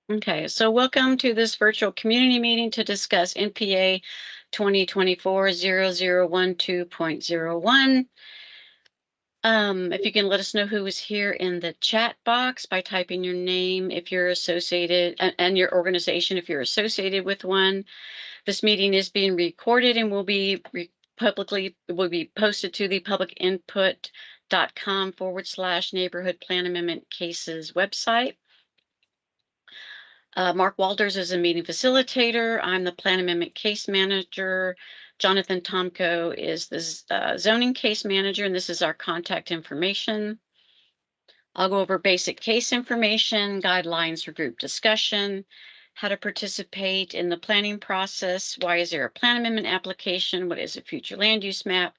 Okay, so welcome to this virtual community meeting to discuss NPA 2024-0012.01. If you can let us know who is here in the chat box by typing your name if you're associated and your organization if you're associated with one. This meeting is being recorded and will be posted to the publicinput.com/neighborhood plan amendment cases website. Mark Walters is a meeting facilitator. I'm the plan amendment case manager. Jonathan Tomko is the zoning case manager, and this is our contact information. I'll go over basic case information, guidelines for group discussion, how to participate in the planning process, why is there a plan amendment application, what is a future land use map.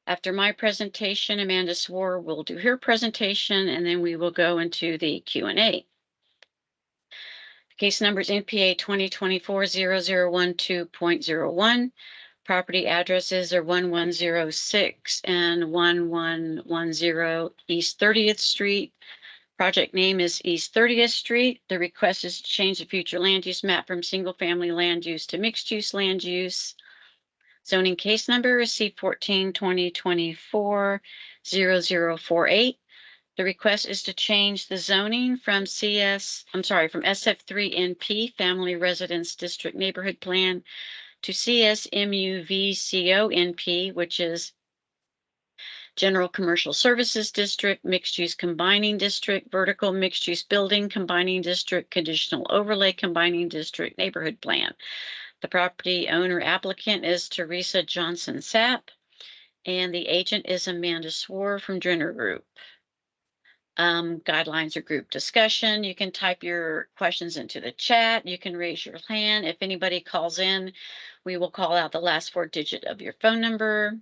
After my presentation, Amanda Swore will do her presentation, and then we will go into the Q&A. Case numbers NPA 2024-0012.01. Property addresses are 1106 and 1110 East 30th Street. Project name is East 30th Street. The request is to change the future land use map from single family land use to mixed use land use. Zoning case number is C14 2024-0048. The request is to change the zoning from SF3NP, Family Residence District Neighborhood Plan, to CSMUVCONP, which is General Commercial Services District, Mixed Use Combining District, Vertical Mixed Use Building Combining District, Conditional Overlay Combining District Neighborhood Plan. The property owner applicant is Teresa Johnson Sapp, and the agent is Amanda Swore from Drenner Group. Guidelines or group discussion. You can type your questions into the chat. You can raise your hand. If anybody calls in, we will call out the last 4 digits of your phone number.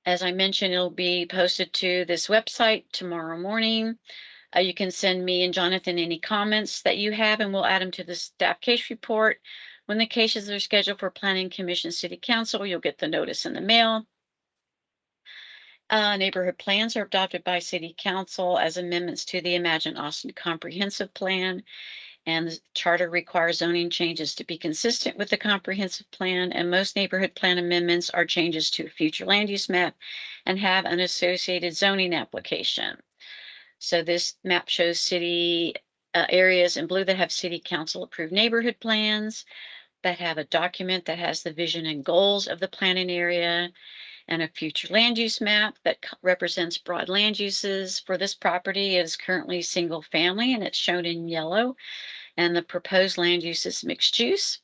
As I mentioned, it'll be posted to this website tomorrow morning. You can send me and Jonathan any comments that you have, and we'll add them to the staff case report. When the cases are scheduled for Planning Commission City Council, you'll get the notice in the mail. Neighborhood plans are adopted by City Council as amendments to the Imagine Austin Comprehensive Plan, and the charter requires zoning changes to be consistent with the comprehensive plan, and most neighborhood plan amendments are changes to a future land use map and have an associated zoning application. So this map shows city areas in blue that have City Council approved neighborhood plans, that have a document that has the vision and goals of the planning area, and a future land use map that represents broad land uses. For this property, it is currently single family and it's shown in yellow, and the proposed land use is mixed use.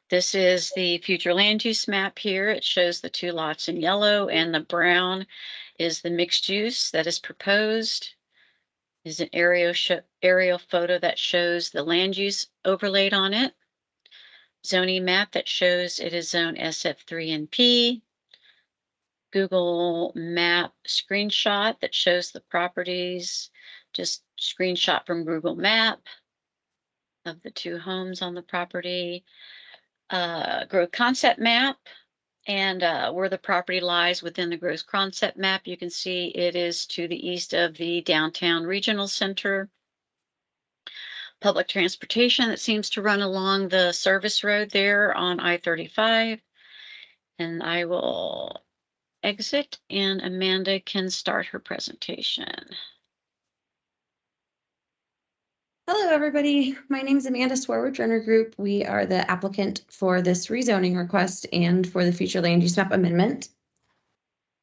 This is the future land use map here. It shows the 2 lots in yellow, and the brown is the mixed use that is proposed. Is an aerial photo that shows the land use overlaid on it. Zoning map that shows it is zone SF3NP. Google map screenshot that shows the properties, just screenshot from Google map of the 2 homes on the property. Growth concept map, and where the property lies within the growth concept map, you can see it is to the east of the downtown regional center. Public transportation that seems to run along the service road there on I-35. And I will exit and Amanda can start her presentation. Hello, everybody. My name is Amanda Swore with Drenner Group. We are the applicant for this rezoning request and for the future land use map amendment.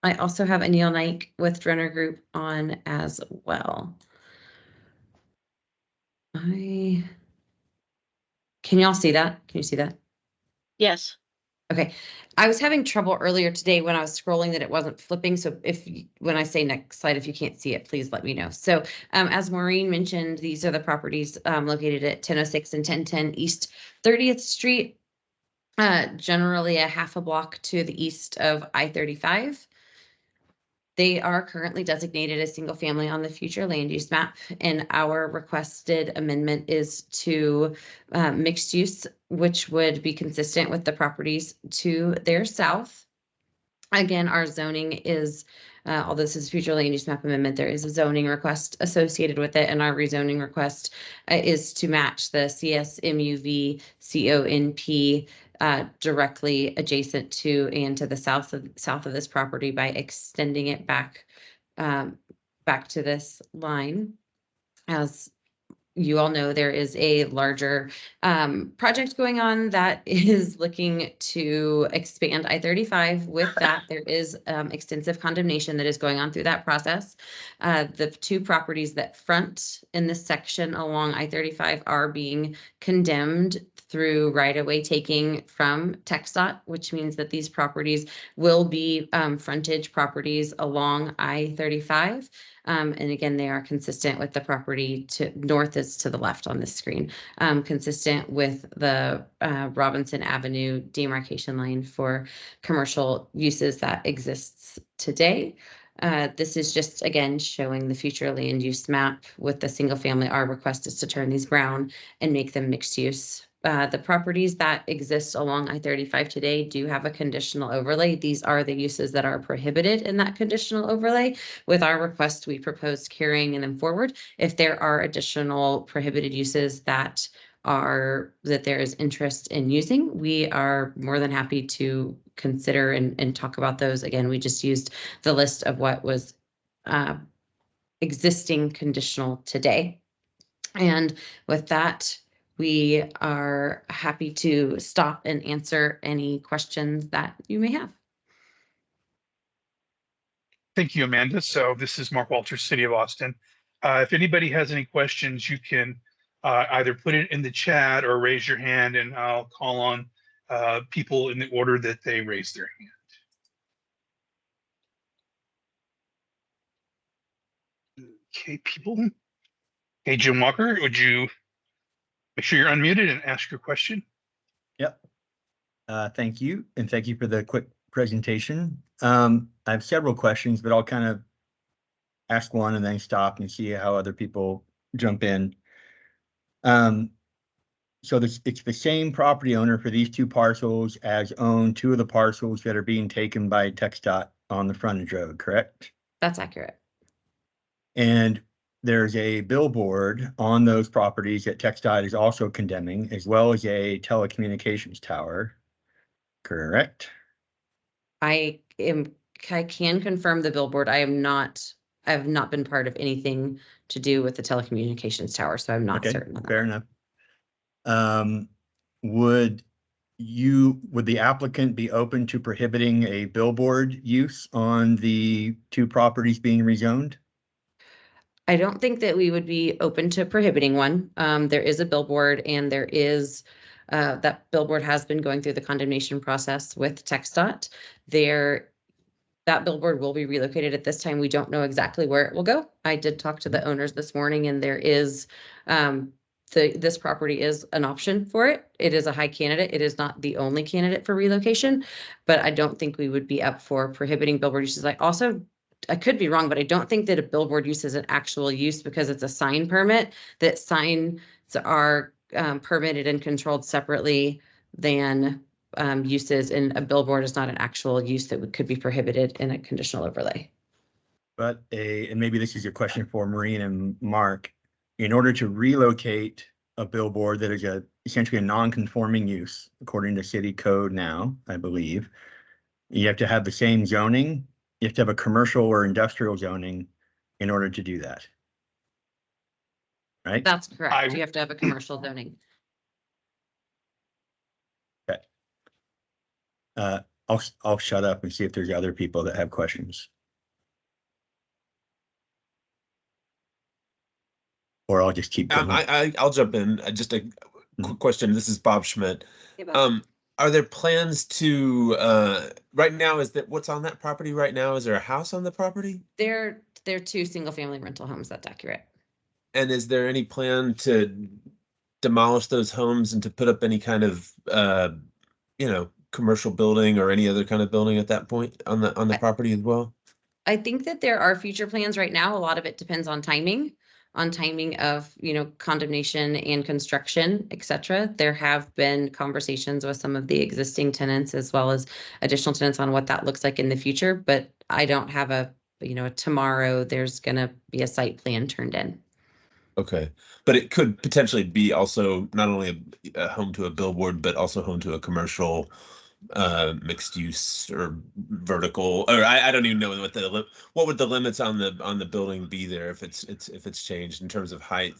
I also have Anil Naik with Drenner Group on as well. Can y'all see that? Can you see that? Yes. Okay, I was having trouble earlier today when I was scrolling that it wasn't flipping. So when I say next slide, if you can't see it, please let me know. So as Maureen mentioned, these are the properties located at 1006 and 1010 East 30th Street, generally a half a block to the east of I-35. They are currently designated as single family on the future land use map, and our requested amendment is to mixed use, which would be consistent with the properties to their south. Again, our zoning is although this is future land use map amendment, there is a zoning request associated with it, and our rezoning request is to match the CSMUV CONP directly adjacent to and to the south of this property by extending it back to this line. As you all know, there is a larger project going on that is looking to expand I-35. With that, there is extensive condemnation that is going on through that process. The two properties that front in this section along I-35 are being condemned through right-of-way taking from TxDOT, which means that these properties will be frontage properties along I-35. And again, they are consistent with the property to north is to the left on this screen, consistent with the Robinson Avenue demarcation line for commercial uses that exists today. This is just, again, showing the future land use map with the single family. Our request is to turn these brown and make them mixed use. The properties that exist along I-35 today do have a conditional overlay. These are the uses that are prohibited in that conditional overlay. With our request, we proposed carrying them forward. If there are additional prohibited uses that there is interest in using, we are more than happy to consider and talk about those. Again, we just used the list of what was existing conditional today. And with that, we are happy to stop and answer any questions that you may have. Thank you, Amanda. So this is Mark Walters, City of Austin. If anybody has any questions, you can either put it in the chat or raise your hand, and I'll call on people in the order that they raise their hand. Okay, people. Hey, Jim Walker, would you make sure you're unmuted and ask your question? Yep. Thank you. And thank you for the quick presentation. I have several questions, but I'll kind of ask one and then stop and see how other people jump in. So it's the same property owner for these two parcels as own two of the parcels that are being taken by TxDOT on the frontage road, correct? That's accurate. And there's a billboard on those properties that TxDOT is also condemning, as well as a telecommunications tower, correct? I can confirm the billboard. I have not been part of anything to do with the telecommunications tower, so I'm not certain on that. Fair enough. Would the applicant be open to prohibiting a billboard use on the two properties being rezoned? I don't think that we would be open to prohibiting one. There is a billboard, and there is that billboard has been going through the condemnation process with TxDOT. That billboard will be relocated at this time. We don't know exactly where it will go. I did talk to the owners this morning, and there is this property is an option for it. It is a high candidate. It is not the only candidate for relocation, but I don't think we would be up for prohibiting billboard uses. I could be wrong, but I don't think that a billboard use is an actual use because it's a sign permit. That signs are permitted and controlled separately than uses, and a billboard is not an actual use that could be prohibited in a conditional overlay. But and maybe this is a question for Maureen and Mark. In order to relocate a billboard that is essentially a non-conforming use, according to city code now, I believe, you have to have the same zoning. You have to have a commercial or industrial zoning in order to do that. Right? That's correct. You have to have a commercial zoning. Okay. I'll shut up and see if there's other people that have questions. Or I'll just keep going. I'll jump in. Just a quick question. This is Bob Schmidt. Hey, Bob. Are there plans to right now? What's on that property right now? Is there a house on the property? They're two single family rental homes. That's accurate. And is there any plan to demolish those homes and to put up any kind of commercial building or any other kind of building at that point on the property as well? I think that there are future plans right now. A lot of it depends on timing of, condemnation and construction, et cetera. There have been conversations with some of the existing tenants as well as additional tenants on what that looks like in the future, but I don't have a tomorrow there's going to be a site plan turned in. Okay, but it could potentially be also not only a home to a billboard, but also home to a commercial mixed use or vertical, or I don't even know what would the limits on the building be there if it's changed in terms of height.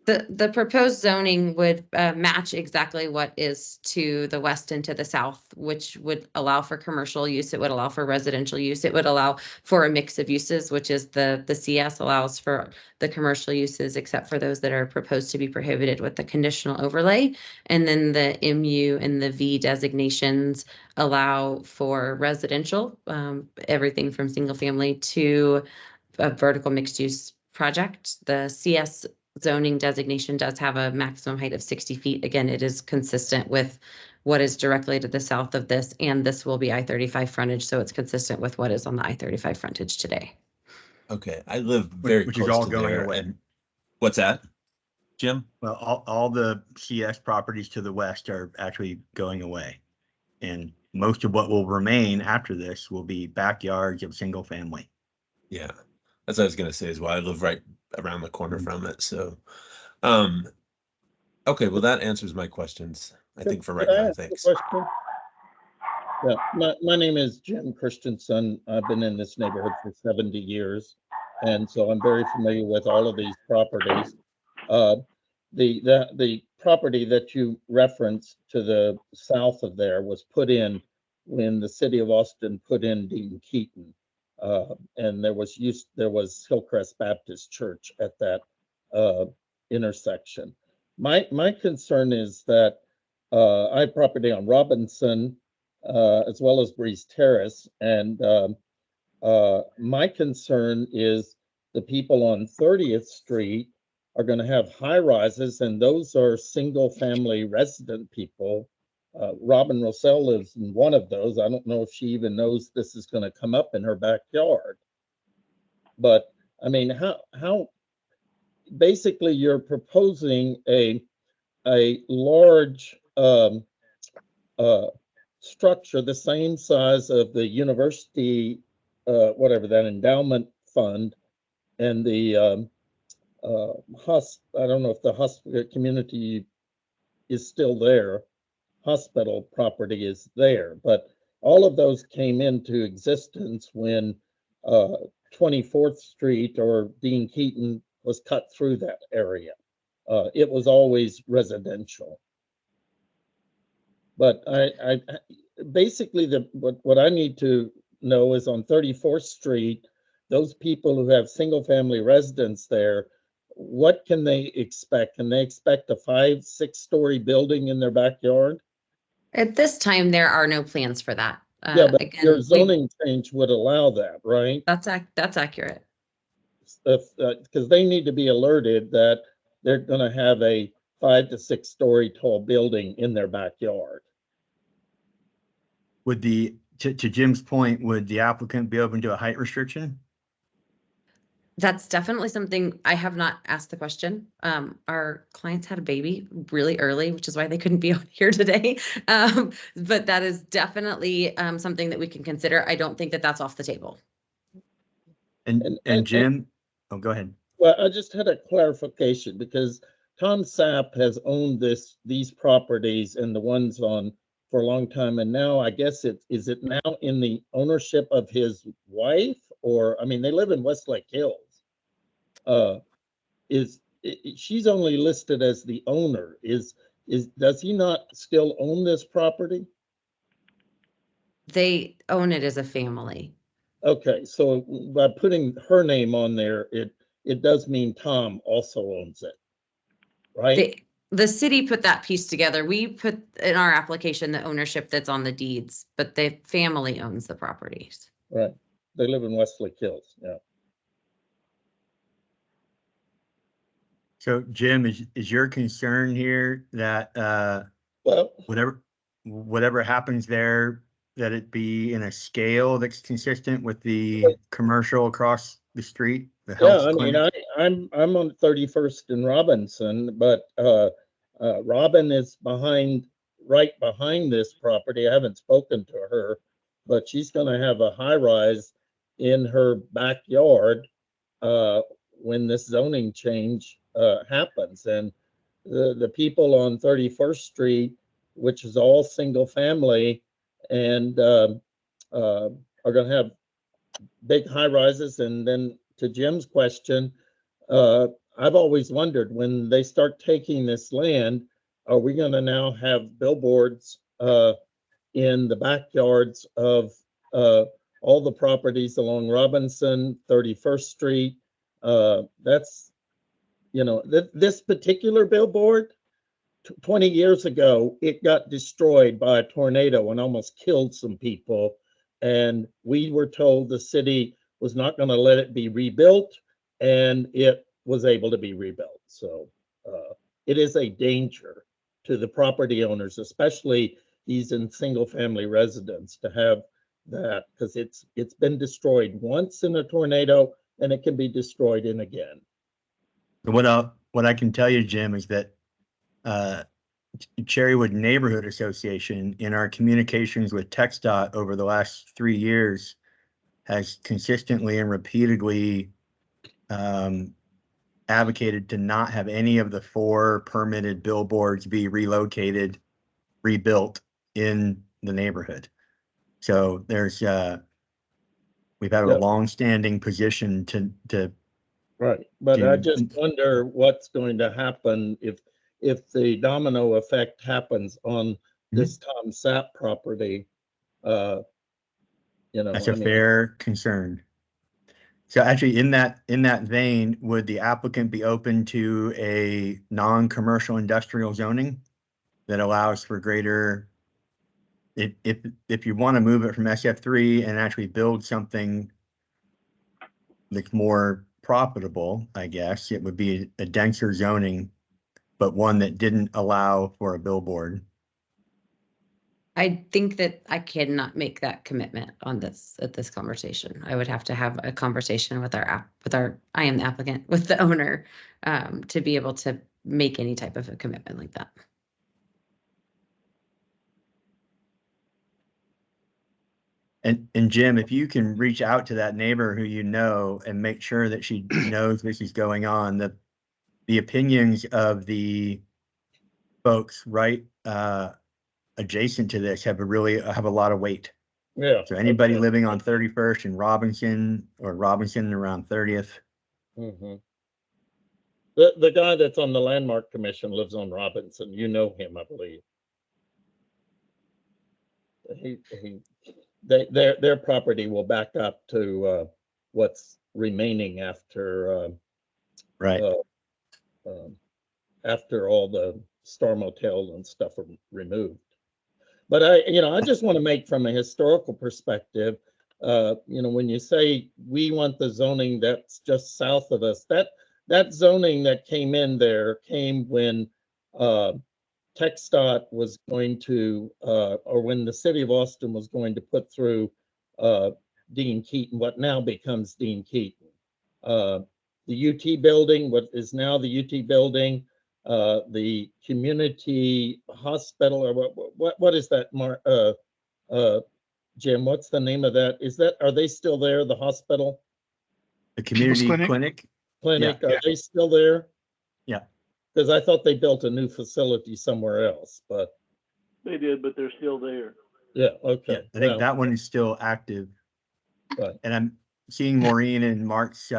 The proposed zoning would match exactly what is to the west and to the south, which would allow for commercial use. It would allow for residential use. It would allow for a mix of uses, which is the CS allows for the commercial uses, except for those that are proposed to be prohibited with the conditional overlay. And then the MU and the V designations allow for residential, everything from single family to a vertical mixed use project. The CS zoning designation does have a maximum height of 60 feet. Again, it is consistent with what is directly to the south of this, and this will be I-35 frontage, so it's consistent with what is on the I-35 frontage today. Okay, I live very Which close is all to going there. away. And what's that, Jim? Well, all the CS properties to the west are actually going away. And most of what will remain after this will be backyards of single family. Yeah, that's what I was gonna say as well. I live right around the corner from it, so okay, well, that answers my questions, I think, for right Could I now. ask a Thanks. question? Yeah, my name is Jim Christensen. I've been in this neighborhood for 70 years, and so I'm very familiar with all of these properties. The property that you referenced to the south of there was put in when the city of Austin put in Dean Keaton, and there was Hillcrest Baptist Church at that intersection. My concern is that I have property on Robinson as well as Breeze Terrace, and my concern is the people on 30th Street are going to have high rises, and those are single family resident people. Robin Rossell lives in one of those. I don't know if she even knows this is going to come up in her backyard. But I mean, how basically you're proposing a large structure the same size of the university, whatever that endowment fund, and the I don't know if the hospital community is still there. Hospital property is there, but all of those came into existence when 24th Street or Dean Keaton was cut through that area. It was always residential. But I basically what I need to know is on 34th Street, those people who have single family residence there, what can they expect? Can they expect a 5-6 story building in their backyard? At this time, there are no plans for that. Yeah, but Again, your zoning change would allow that, right? that's accurate. Because they need to be alerted that they're going to have a 5 to 6 story tall building in their backyard. Would to Jim's point, would the applicant be open to a height restriction? That's definitely something I have not asked the question. Our clients had a baby really early, which is why they couldn't be on here today. But that is definitely something that we can consider. I don't think that that's off the table. And Jim, oh, go ahead. Well, I just had a clarification because Tom Sapp has owned these properties and the ones on for a long time, and now I guess is it now in the ownership of his wife, or I mean they live in Westlake Hills. She's only listed as the owner? Does he not still own this property? They own it as a family. Okay, so by putting her name on there, it does mean Tom also owns it, right? The city put that piece together. We put in our application the ownership that's on the deeds, but the family owns the properties. Right. They live in Westlake Hills. Yeah. So Jim, is your concern here that Well, whatever happens there, that it be in a scale that's consistent with the commercial across the street? yeah, I mean, I'm on 31st and Robinson, but Robin is right behind this property. I haven't spoken to her, but she's going to have a high rise in her backyard when this zoning change happens. And the people on 31st Street, which is all single family, and are going to have big high rises. And then to Jim's question, I've always wondered, when they start taking this land, are we going to now have billboards in the backyards of all the properties along Robinson, 31st Street? That's, this particular billboard, 20 years ago, it got destroyed by a tornado and almost killed some people. And we were told the city was not going to let it be rebuilt, and it was able to be rebuilt. So it is a danger to the property owners, especially these in single family residence, to have that, because it's been destroyed once in a tornado and it can be destroyed in again. What I can tell you, Jim, is that Cherrywood Neighborhood Association, in our communications with TxDOT over the last 3 years, has consistently and repeatedly advocated to not have any of the 4 permitted billboards be relocated, rebuilt in the neighborhood. So there's we've had a long-standing position to right. But I just wonder what's going to happen if the domino effect happens on this Tom Sapp property. That's a fair concern. So actually, in that vein, would the applicant be open to a non-commercial industrial zoning that allows for greater, if you want to move it from SF3 and actually build something that's more profitable, I guess it would be a denser zoning, but one that didn't allow for a billboard? I think that I cannot make that commitment on this at this conversation. I would have to have a conversation with I am the applicant, with the owner, to be able to make any type of a commitment like that. And Jim, if you can reach out to that neighbor who you know and make sure that she knows this is going on, the opinions of the folks right adjacent to this have a lot of weight. Yeah. So anybody living on 31st and Robinson, or Robinson around 30th. Mm-hmm. The guy that's on the Landmark Commission lives on Robinson. You know him, I believe. Their property will back up to what's remaining after right. After all the Star Motel and stuff are removed. But I just want to make, from a historical perspective, when you say we want the zoning that's just south of us, that zoning that came in there came when TxDOT was going to, or when the city of Austin was going to put through Dean Keaton, what now becomes Dean Keaton. The UT building, what is now the UT building, the community hospital, or what is that, Jim? What's the name of that? Are they still there? The hospital, the community clinic. Yeah. Are they still there? Yeah. Because I thought they built a new facility somewhere else, but they did, but they're still there. Yeah. Okay. Yeah, I think that one is still active. Right. And I'm seeing Maureen and Mark's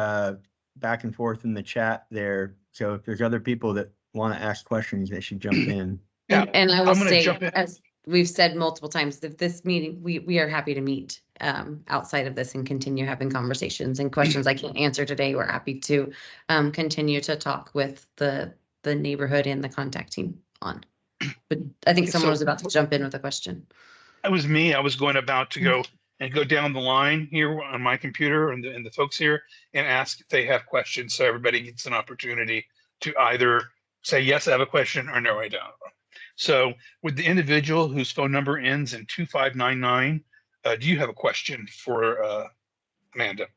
back and forth in the chat there. So if there's other people that want to ask questions, they should jump in. Yeah, And I will say, jump in. as we've said multiple times, that this meeting, we are happy to meet outside of this and continue having conversations and questions I can't answer today. We're happy to continue to talk with the neighborhood and the contact team on. But I think someone was about to jump in with a question. That was me. I was about to go down the line here on my computer and the folks here and ask if they have questions, so everybody gets an opportunity to either say, yes, I have a question, or no, I don't. So with the individual whose phone number ends in 2599, do you have a question for Amanda?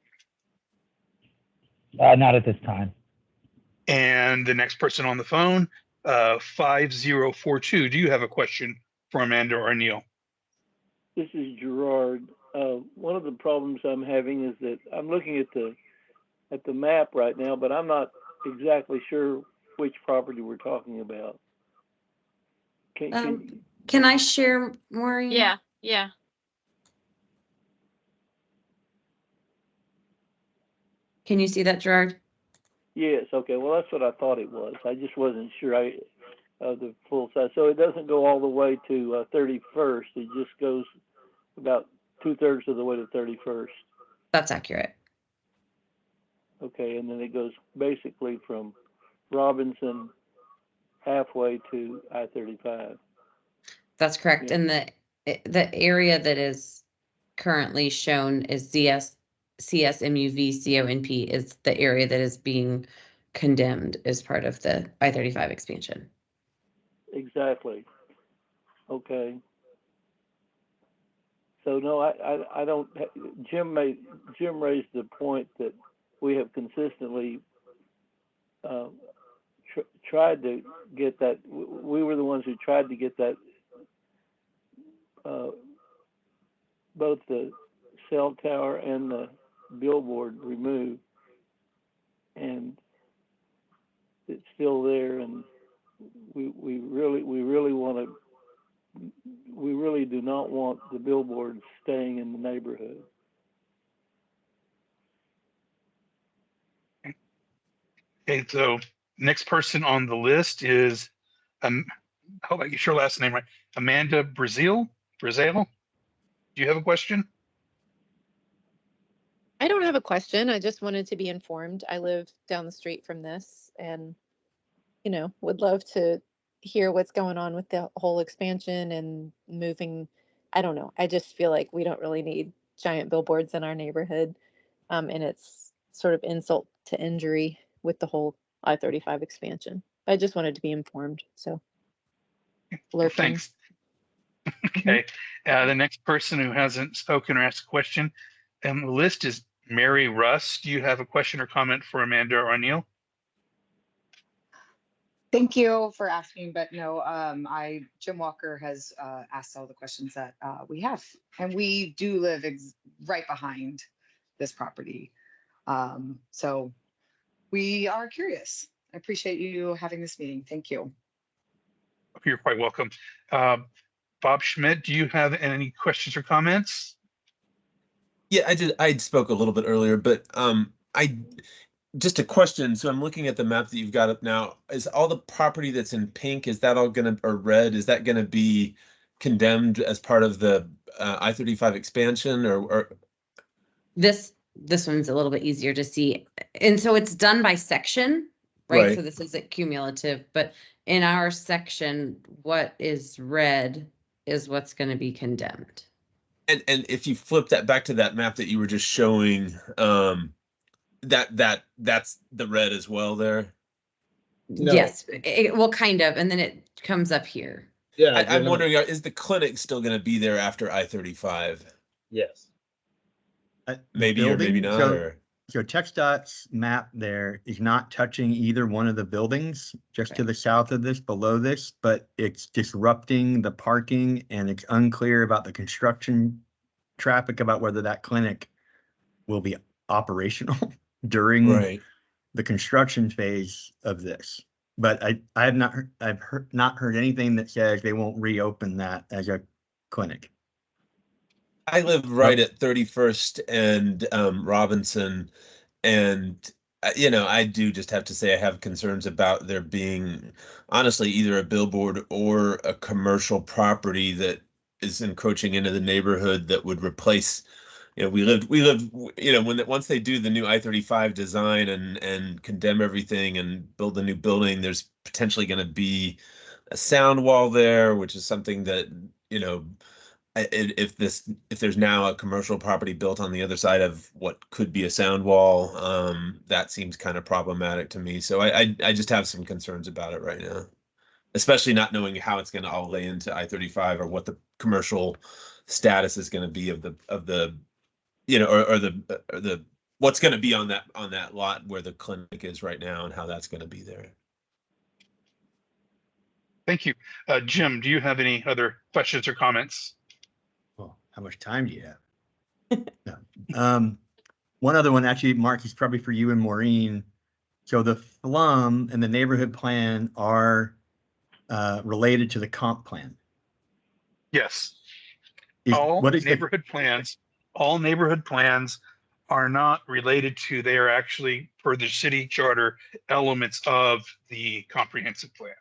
Not at this time. And the next person on the phone, 5042, do you have a question for Amanda or Neil? This is Gerard. one of the problems I'm having is that I'm looking at the map right now, but I'm not exactly sure which property we're talking about. Can I share, Maureen? Yeah, yeah. Can you see that, Gerard? Yes, okay, well, that's what I thought it was. I just wasn't sure of the full size. So it doesn't go all the way to 31st. It just goes about 2/3 of the way to 31st. That's accurate. Okay, and then it goes basically from Robinson halfway to I-35. That's correct. Yeah. And the area that is currently shown is CSMUV CONP is the area that is being condemned as part of the I-35 expansion. Exactly. Okay. So no, I don't. Jim raised the point that we have consistently tried to get that. We were the ones who tried to get that both the cell tower and the billboard removed, and it's still there. And we really want to. We really do not want the billboards staying in the neighborhood. Okay, so next person on the list is, I hope I get your last name right, Amanda Brazil. Do you have a question? I don't have a question. I just wanted to be informed. I live down the street from this and, would love to hear what's going on with the whole expansion and moving. I don't know. I just feel like we don't really need giant billboards in our neighborhood. And it's sort of insult to injury with the whole I-35 expansion. I just wanted to be informed. So, lurking. Thanks. Okay, the next person who hasn't spoken or asked a question on the list is Mary Russ. Do you have a question or comment for Amanda or Neil? Thank you for asking, but no, Jim Walker has asked all the questions that we have, and we do live right behind this property. So we are curious. I appreciate you having this meeting. Thank you. You're quite welcome. Bob Schmidt, do you have any questions or comments? Yeah, I spoke a little bit earlier, but just a question. So I'm looking at the map that you've got up now. Is all the property that's in pink, is that all gonna, or red, is that gonna be condemned as part of the I-35 expansion, or? This one's a little bit easier to see. And so it's done by section, right? So this isn't cumulative, but in our section, what is red is what's going to be condemned. And if you flip that back to that map that you were just showing, that's the red as well there. No. Yes, well, kind of, and then it comes up here. Yeah. I'm wondering, is the clinic still going to be there after I-35? Yes. Maybe or maybe not. So TxDOT's map there is not touching either one of the buildings, just to the south of this, below this, but it's disrupting the parking, and it's unclear about the construction traffic, about whether that clinic will be operational during the construction phase of this. But I have not heard, not heard anything that says they won't reopen that as a clinic. I live right at 31st and Robinson, and I do just have to say I have concerns about there being honestly either a billboard or a commercial property that is encroaching into the neighborhood that would replace. We live. Once they do the new I-35 design and condemn everything and build a new building, there's potentially going to be a sound wall there, which is something that if there's now a commercial property built on the other side of what could be a sound wall, that seems kind of problematic to me. So I just have some concerns about it right now, especially not knowing how it's going to all lay into I-35 or what the commercial status is going to be of the or the what's going to be on that lot where the clinic is right now and how that's going to be there. Thank you. Jim, do you have any other questions or comments? Well, how much time do you have? One other one, actually, Mark, is probably for you and Maureen. So the FLUM and the neighborhood plan are related to the comp plan. Yes. Is, All what is the, all neighborhood plans are not related to, they are actually per the city charter elements of the comprehensive plan.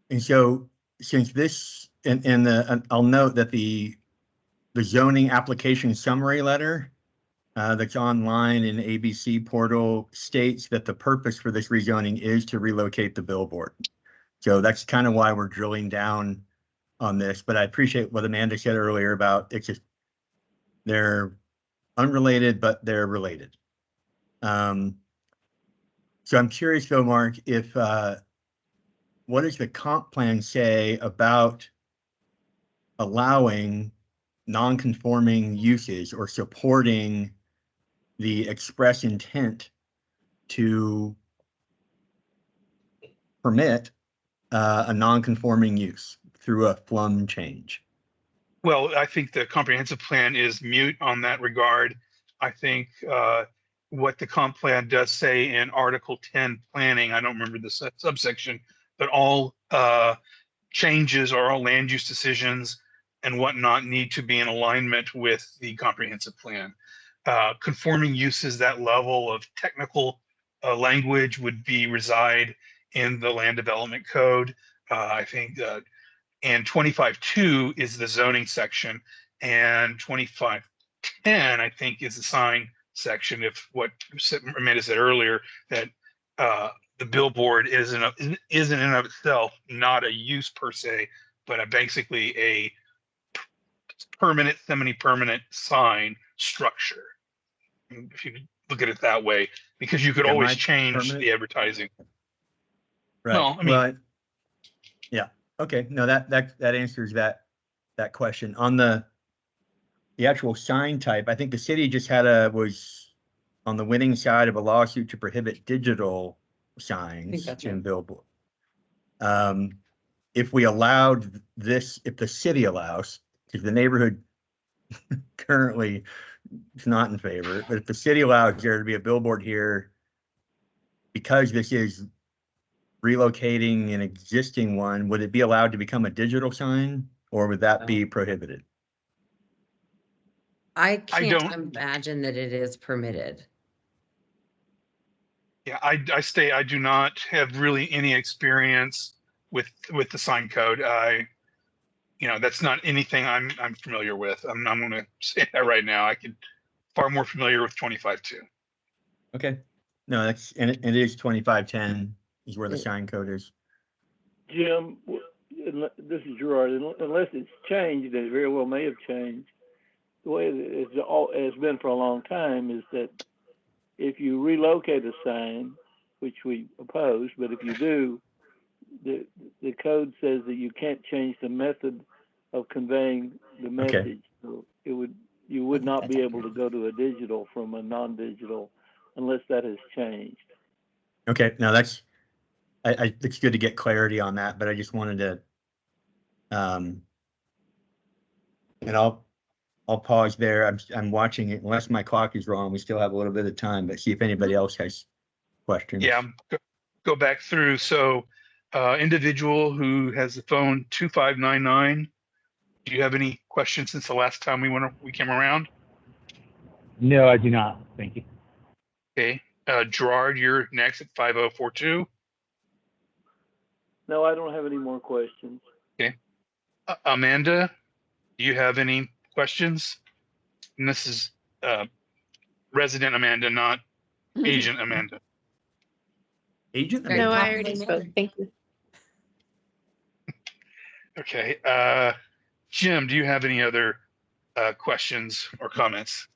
and so since this, and I'll note that the zoning application summary letter that's online in ABC portal states that the purpose for this rezoning is to relocate the billboard. So that's kind of why we're drilling down on this, but I appreciate what Amanda said earlier about it's just, they're unrelated, but they're related. So I'm curious though, Mark, if, what does the comp plan say about allowing non-conforming uses or supporting the express intent to permit a non-conforming use through a FLUM change? Well, I think the comprehensive plan is mute on that regard. I think what the comp plan does say in Article 10 planning, I don't remember the subsection, but all changes or all land use decisions and whatnot need to be in alignment with the comprehensive plan. Conforming uses, that level of technical language would reside in the land development code. I think and 25.2 is the zoning section, and 25.10 I think is the sign section. If what Amanda said earlier, that the billboard is in and of itself not a use per se, but basically a permanent, semi-permanent sign structure. If you look at it that way, because you could Yeah, always my change permanent- the advertising. Right. Well, I mean, yeah. Okay. No, that answers that question. On the actual sign type, I think the city just was on the winning side of a lawsuit to prohibit digital signs that's in right. billboard. If we allowed this, if the city allows, because the neighborhood currently is not in favor, but if the city allows there to be a billboard here, because this is relocating an existing one, would it be allowed to become a digital sign, or would that be prohibited? I can't don't- imagine that it is permitted. Yeah, I do not have really any experience with the sign code. That's not anything I'm familiar with. I'm going to say that right now. I could far more familiar with 25.2. Okay. No, and it is 2510 is where the It- sign code is. Jim, this is Gerard. Unless it's changed, and it very well may have changed. The way it's been for a long time is that if you relocate a sign, which we oppose, but if you do, the code says that you can't change the method of conveying the message. So you would not be able to go to a digital from a non-digital unless that has changed. Okay. No, it's good to get clarity on that, but I just wanted to, and I'll pause there. I'm watching it. Unless my clock is wrong, we still have a little bit of time, but see if anybody else has questions. Yeah, go back through. So individual who has the phone 2599, do you have any questions since the last time we came around? No, I do not. Thank you. Okay. Gerard, you're next at 5042. No, I don't have any more questions. Okay. Amanda, do you have any questions? And this is resident Amanda, not agent Amanda. Agent? Right. No, top I of already my spoke. head. Thank you. Okay. Jim, do you have any other questions or comments?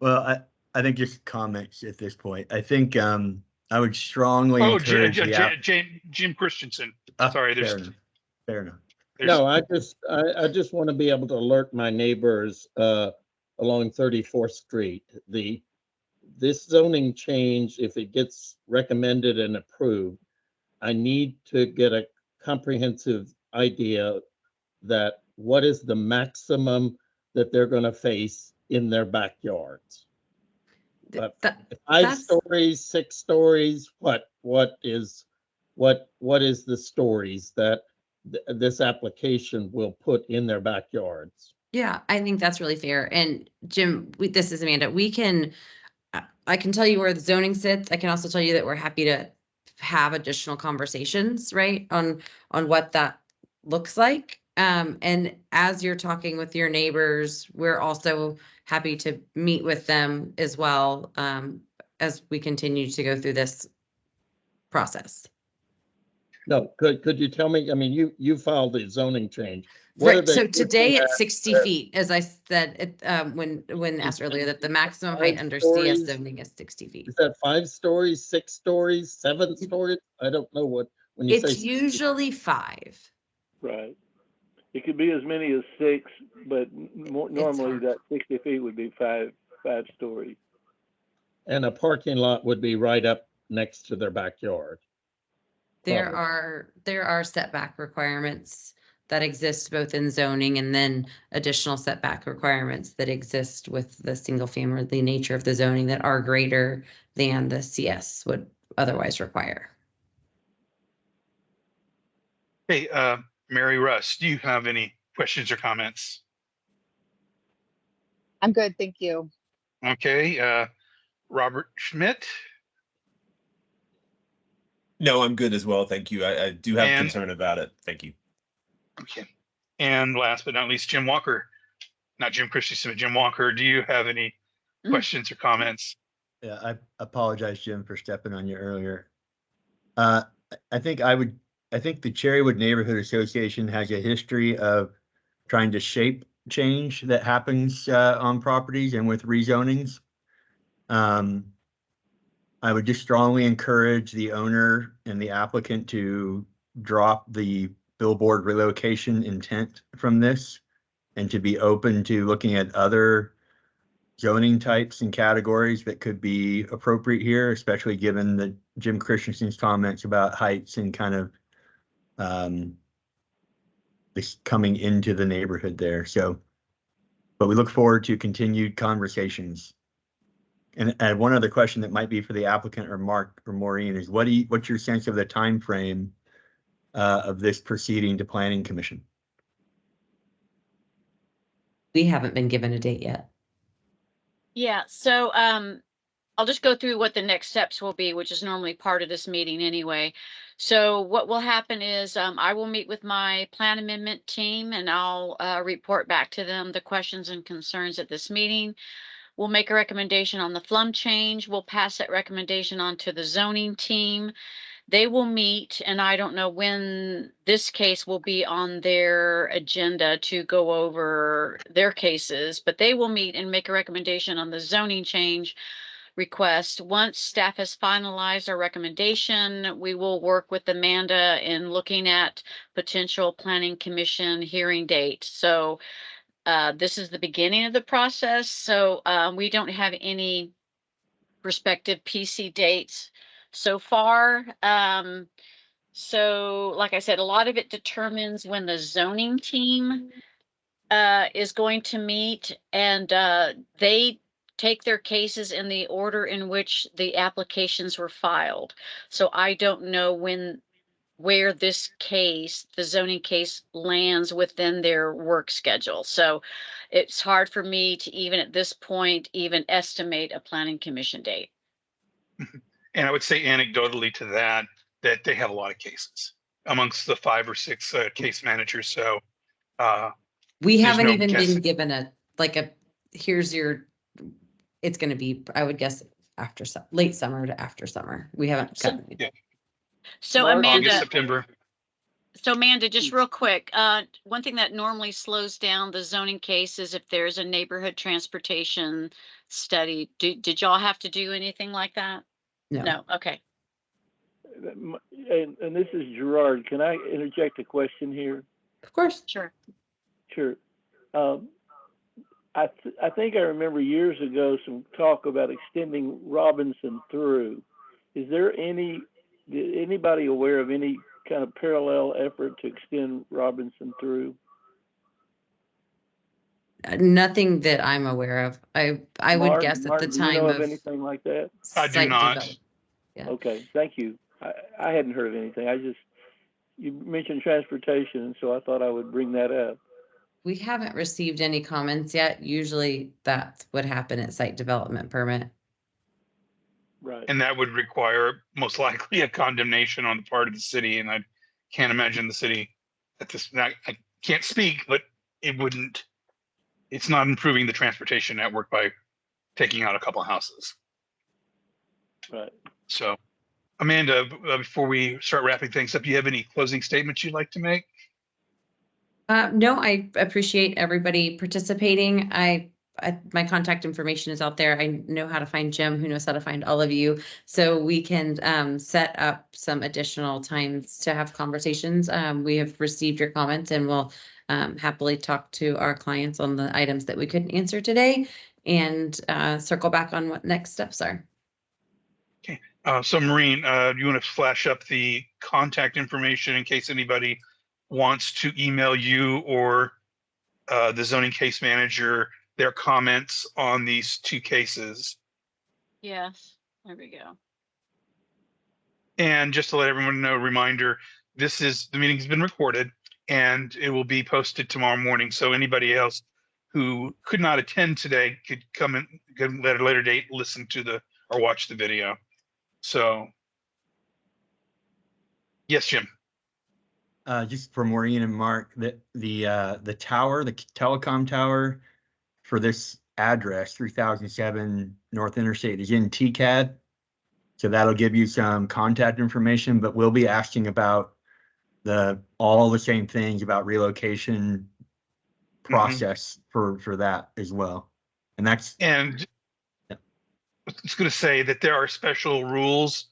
Well, I think just comments at this point. I think I would strongly encourage Jim Christensen. Ah, Sorry, fair enough. No, I just want to be able to alert my neighbors along 34th Street. This zoning change, if it gets recommended and approved, I need to get a comprehensive idea that what is the maximum that they're going to face in their backyards. But That, 5 that's- stories, 6 stories, what is the stories that this application will put in their backyards? yeah, I think that's really fair. And Jim, this is Amanda. I can tell you where the zoning sits. I can also tell you that we're happy to have additional conversations, right, on what that looks like. And as you're talking with your neighbors, we're also happy to meet with them as well, as we continue to go through this process. No, could you tell me, I mean, you filed the zoning change. What are Right, they so looking today at it's 60 that- feet, as I said, when asked earlier, that the maximum height 5 under CS stories? zoning is 60 feet. Is that 5 stories, 6 stories, 7 stories? I don't know what, when you say. It's usually 5. Right. It could be as many as 6, but normally hard. that 60 feet would be five stories. And a parking lot would be right up next to their backyard. There Probably. are setback requirements that exist both in zoning and then additional setback requirements that exist with the single family nature of the zoning that are greater than the CS would otherwise require. Hey, Mary Russ, do you have any questions or comments? I'm good, thank you. Okay, Robert Schmidt, No, I'm good as well. Thank you. I do have And- concern about it. Thank you. okay. And last but not least, Jim Walker, not Jim Christensen, but Jim Walker. Do you have any questions or comments? Yeah, I apologize, Jim, for stepping on you earlier. I think the Cherrywood Neighborhood Association has a history of trying to shape change that happens on properties and with rezonings. I would just strongly encourage the owner and the applicant to drop the billboard relocation intent from this and to be open to looking at other zoning types and categories that could be appropriate here, especially given the Jim Christensen's comments about heights and kind of this coming into the neighborhood there. So, but we look forward to continued conversations. And one other question that might be for the applicant or Mark or Maureen is what's your sense of the time frame of this proceeding to Planning Commission? We haven't been given a date yet. Yeah, so I'll just go through what the next steps will be, which is normally part of this meeting anyway. So what will happen is I will meet with my plan amendment team and I'll report back to them the questions and concerns at this meeting. We'll make a recommendation on the flum change. We'll pass that recommendation on to the zoning team. They will meet, and I don't know when this case will be on their agenda to go over their cases, but they will meet and make a recommendation on the zoning change request. Once staff has finalized our recommendation, we will work with Amanda in looking at potential planning commission hearing date. So this is the beginning of the process. So we don't have any prospective PC dates so far. So like I said, a lot of it determines when the zoning team is going to meet, and they take their cases in the order in which the applications were filed. So I don't know where this case, the zoning case, lands within their work schedule. So it's hard for me to even at this point even estimate a planning commission date. And I would say anecdotally to that they have a lot of cases amongst the 5 or 6 case managers. So We There's haven't no even guessing. been given here's your, it's going to be, I would guess, after late summer to after summer. We haven't So- gotten. Yeah. So Mark, Amanda, August, September. So Amanda, just real quick, one thing that normally slows down the zoning case is if there's a neighborhood transportation study. Did y'all have to do anything like that? No. No, okay. And this is Gerard. Can I interject a question here? Of course. Sure. Sure. I think I remember years ago some talk about extending Robinson through. Is anybody aware of any kind of parallel effort to extend Robinson through? Nothing that I'm aware of. I would Mark, guess at the do you know time of of anything like that? I do site not. development. Yeah. Okay, thank you. I hadn't heard of anything. You mentioned transportation, so I thought I would bring that up. We haven't received any comments yet. Usually that's what happened at site development permit. Right. And that would require most likely a condemnation on the part of the city. And I can't imagine the city at this, I can't speak, but it's not improving the transportation network by taking out a couple of houses. Right. So Amanda, before we start wrapping things up, do you have any closing statements you'd like to make? No, I appreciate everybody participating. My contact information is out there. I know how to find Jim, who knows how to find all of you. So we can set up some additional times to have conversations. We have received your comments and we'll happily talk to our clients on the items that we couldn't answer today and circle back on what next steps are. Okay. So Maureen, do you want to flash up the contact information in case anybody wants to email you or the zoning case manager their comments on these two cases? Yes, there we go. And just to let everyone know, reminder, the meeting's been recorded and it will be posted tomorrow morning. So anybody else who could not attend today could come in, could at a later date, listen to or watch the video. So, yes, Jim. Just for Maureen and Mark, the tower, the telecom tower for this address, 3007 North Interstate, is in TCAD. So that'll give you some contact information, but we'll be asking about all the same things about relocation process for that as well. And that's, And yeah. I was going to say that there are special rules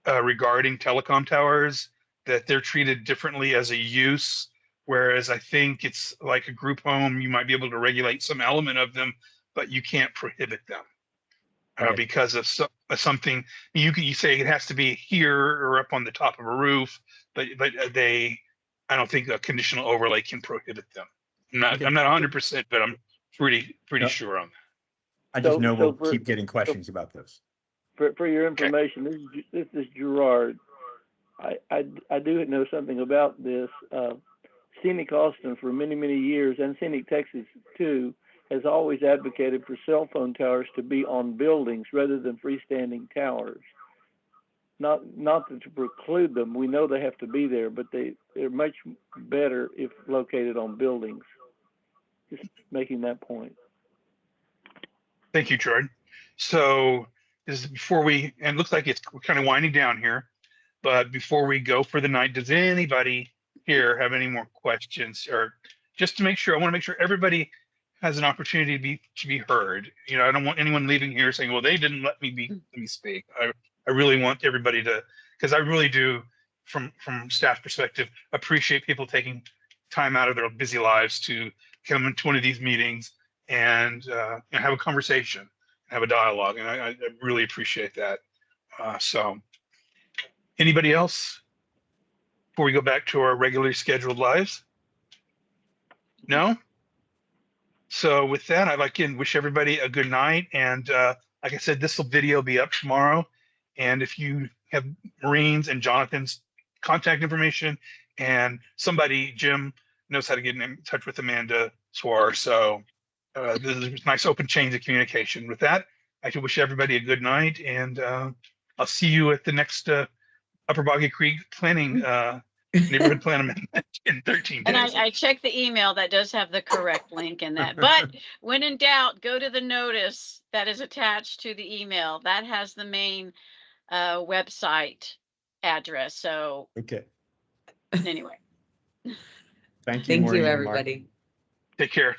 regarding telecom towers, that they're treated differently as a use, whereas I think it's like a group home, you might be able to regulate some element of them, but you can't prohibit them because of something. You say it has to be here or up on the top of a roof, but I don't think a conditional overlay can prohibit them. I'm not 100%, but I'm pretty sure on that. I just know we'll for- keep getting questions about those. For your information, this is Gerard. I do know something about this. Scenic Austin for many, many years, and Scenic Texas too, has always advocated for cell phone towers to be on buildings rather than freestanding towers. Not to preclude them. We know they have to be there, but they're much better if located on buildings. Just making that point. Thank you, Jordan. So this is and it looks like we're kind of winding down here, but before we go for the night, does anybody here have any more questions? Or just to make sure, I want to make sure everybody has an opportunity to be heard. I don't want anyone leaving here saying, well, they didn't let me speak. I really want everybody to, because I really do, from staff perspective, appreciate people taking time out of their busy lives to come into one of these meetings and have a conversation, have a dialogue. And I really appreciate that. So anybody else before we go back to our regularly scheduled lives? No? So with that, I'd like to wish everybody a good night. And like I said, this video will be up tomorrow. And if you have Maureen's and Jonathan's contact information, and Jim knows how to get in touch with Amanda Swar. So this is a nice open change of communication. With that, I can wish everybody a good night, and I'll see you at the next Upper Boggy Creek planning neighborhood plan amendment in 13 days. And I checked the email that does have the correct link in that. But when in doubt, go to the notice that is attached to the email. That has the main website address. So Okay. anyway. Thank you, Thank Maureen you, and Mark. everybody. Take care.